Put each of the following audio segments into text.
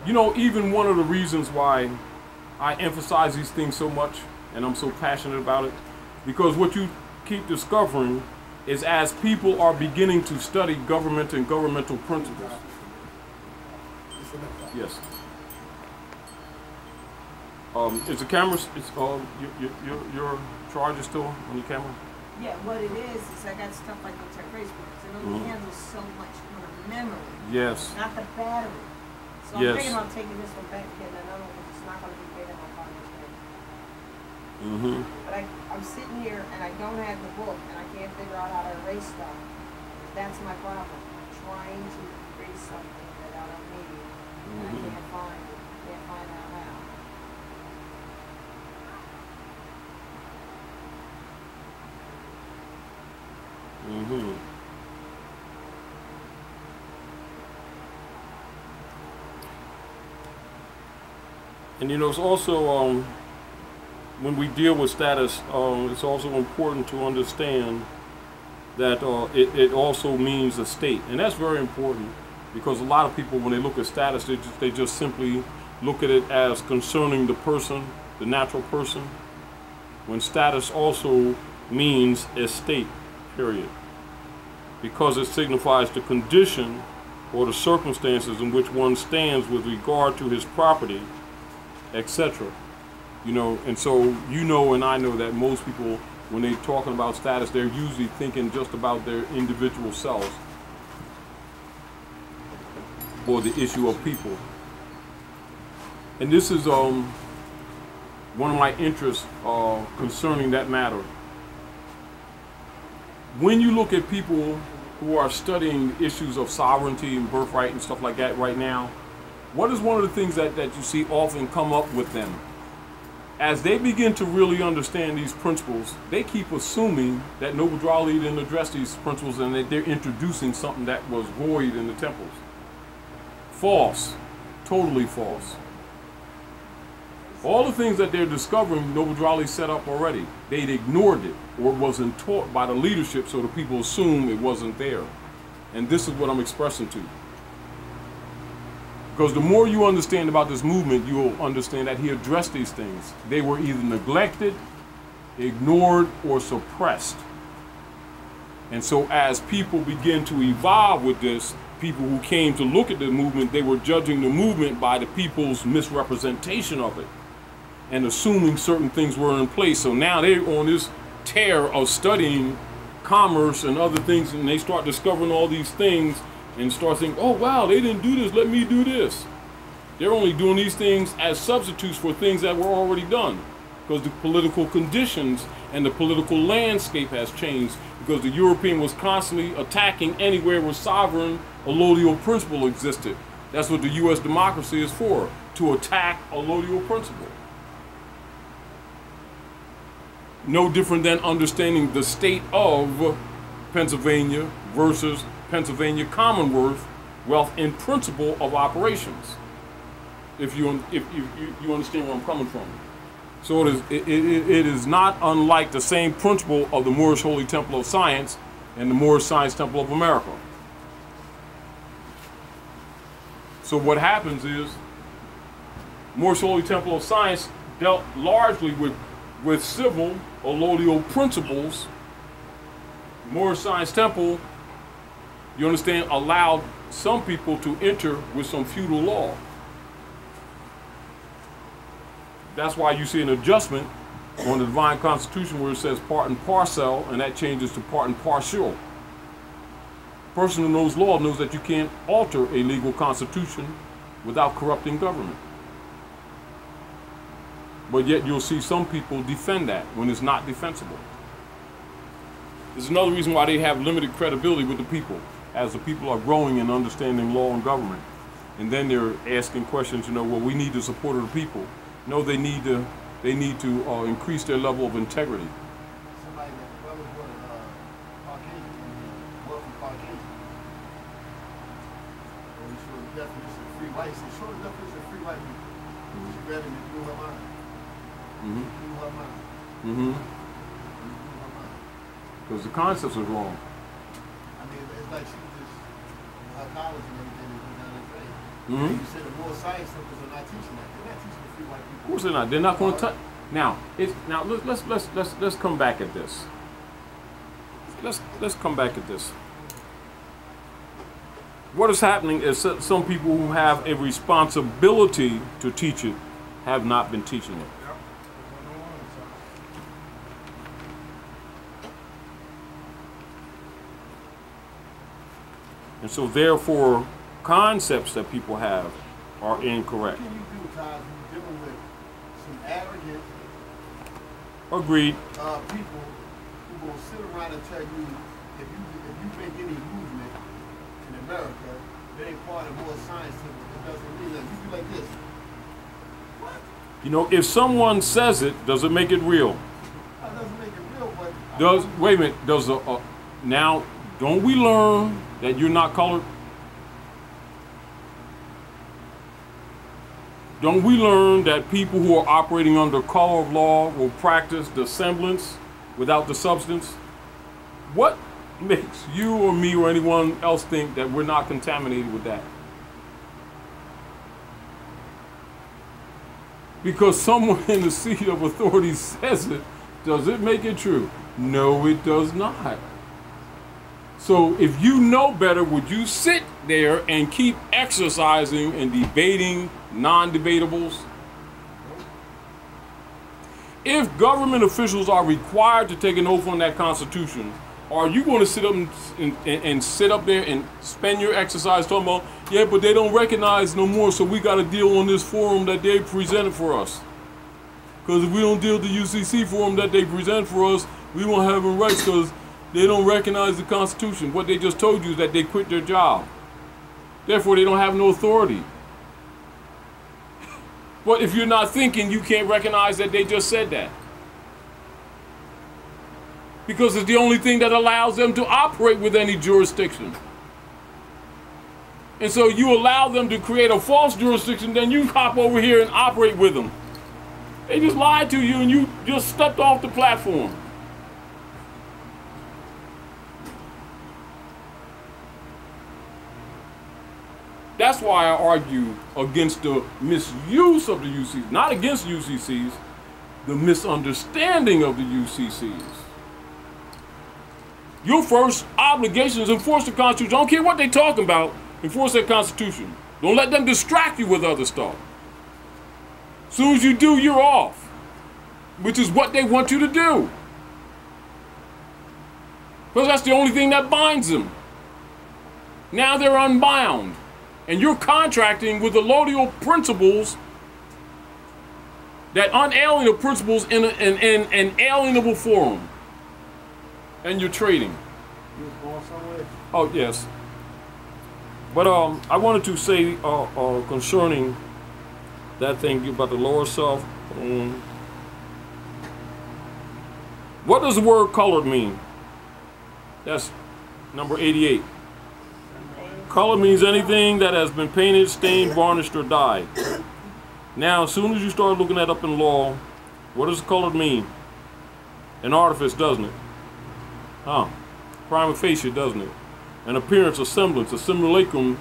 You know, even one of the reasons why I emphasize these things so much and I'm so passionate about it, because what you keep discovering is as people are beginning to study government and governmental principles. Yes. Is the camera? Your charge is still on your camera? Yeah. What it is I got stuff like on Facebook because I know it handles so much on a memory. Yes. Not the battery. So I'm Yes. thinking about taking this one back again. I know it's not going to be big enough on this thing. But I'm sitting here and I don't have the book and I can't figure out how to erase stuff. That's my problem. I'm trying to erase something that I don't need and I can't find it. Can't find out how. And you know, it's also when we deal with status, it's also important to understand that it also means a state, and that's very important because a lot of people, when they look at status, they just simply look at it as concerning the person, the natural person, when status also means a state, period, because it signifies the condition or the circumstances in which one stands with regard to his property, etc. You know, and so you know and I know that most people, when they're talking about status, they're usually thinking just about their individual selves or the issue of people. And this is one of my interests concerning that matter. When you look at people who are studying issues of sovereignty and birthright and stuff like that right now, what is one of the things that you see often come up with them? As they begin to really understand these principles, they keep assuming that Noble Drawley didn't address these principles and that they're introducing something that was void in the temples. False. Totally false. All the things that they're discovering, Noble Drawley set up already. They'd ignored it or wasn't taught by the leadership, so the people assume it wasn't there. And this is what I'm expressing to you. Because the more you understand about this movement, you'll understand that he addressed these things. They were either neglected, ignored, or suppressed. And so as people begin to evolve with this, people who came to look at the movement, they were judging the movement by the people's misrepresentation of it and assuming certain things were in place. So now they're on this tear of studying commerce and other things, and they start discovering all these things and start thinking, oh wow, they didn't do this, let me do this. They're only doing these things as substitutes for things that were already done, because the political conditions and the political landscape has changed, because the European was constantly attacking anywhere where sovereign allodial principle existed. That's what the U.S. democracy is for, to attack allodial principle. No different than understanding the state of Pennsylvania versus Pennsylvania Commonwealth wealth and principle of operations. If you understand where I'm coming from. So it is not unlike the same principle of the Moorish Holy Temple of Science and the Moorish Science Temple of America. So what happens is Moorish Holy Temple of Science dealt largely with civil allodial principles. Moorish Science Temple, you understand, allowed some people to enter with some feudal law. That's why you see an adjustment on the Divine Constitution where it says part and parcel, and that changes to part and partial. Person who knows law knows that you can't alter a legal constitution without corrupting government. But yet you'll see some people defend that when it's not defensible. There's another reason why they have limited credibility with the people, as the people are growing and understanding law and government. And then they're asking questions, you know, well, we need the support of the people. No, they need to increase their level of integrity. Somebody that was born Caucasian, wealthy Caucasian. Or he showed the definition of free white. He said, show the definition of free white people. She read it and blew her mind. Blew her mind. Blew her mind. Because the concepts are wrong. I mean, it's like she just, her knowledge and everything is done in vain. And you said the more science centers are not teaching that. They're not teaching the free white people. Of course they're not. They're not going to touch. Now, let's come back at this. Let's come back at this. What is happening is some people who have a responsibility to teach it have not been teaching it. And so therefore, concepts that people have are incorrect. What can you do, Todd, when you're dealing with some arrogant Agreed. people who will sit around and tell you if you make any movement in America, it ain't part of more science. It doesn't mean that. You be like this. What? You know, if someone says it, does it make it real? That doesn't make it real, but Wait a minute. Now, don't we learn that you're not colored? Don't we learn that people who are operating under color of law will practice the semblance without the substance? What makes you or me or anyone else think that we're not contaminated with that? Because someone in the seat of authority says it, does it make it true? No, it does not. So if you know better, would you sit there and keep exercising and debating non-debatables? If government officials are required to take an oath on that Constitution, are you going to sit up and sit up there and spend your exercise talking about, yeah, but they don't recognize no more, so we got to deal on this forum that they presented for us? Because if we don't deal with the UCC forum that they present for us, we won't have any rights because they don't recognize the Constitution. What they just told you is that they quit their job. Therefore, they don't have no authority. But if you're not thinking, you can't recognize that they just said that. Because it's the only thing that allows them to operate with any jurisdiction. And so you allow them to create a false jurisdiction, then you hop over here and operate with them. They just lied to you and you just stepped off the platform. That's why I argue against the misuse of the UCCs, not against UCCs, the misunderstanding of the UCCs. Your first obligation is enforce the Constitution. I don't care what they're talking about, enforce that Constitution. Don't let them distract you with other stuff. As soon as you do, you're off, which is what they want you to do. Because that's the only thing that binds them. Now they're unbound. And you're contracting with the Lodial principles, that unalienable principles in an alienable form. And you're trading. you was going somewhere. Oh, yes. But I wanted to say concerning that thing about the lower self. What does the word colored mean? That's number 88. Color means anything that has been painted, stained, varnished, or dyed. Now, as soon as you start looking that up in law, what does colored mean? An artifice, doesn't it? Prima facie, doesn't it? An appearance, a semblance, a simulacrum,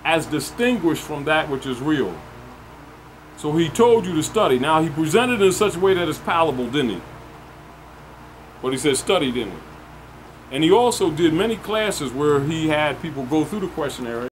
as distinguished from that which is real. So he told you to study. Now, he presented it in such a way that it's palatable, didn't he? But he said study, didn't he? And he also did many classes where he had people go through the questionnaire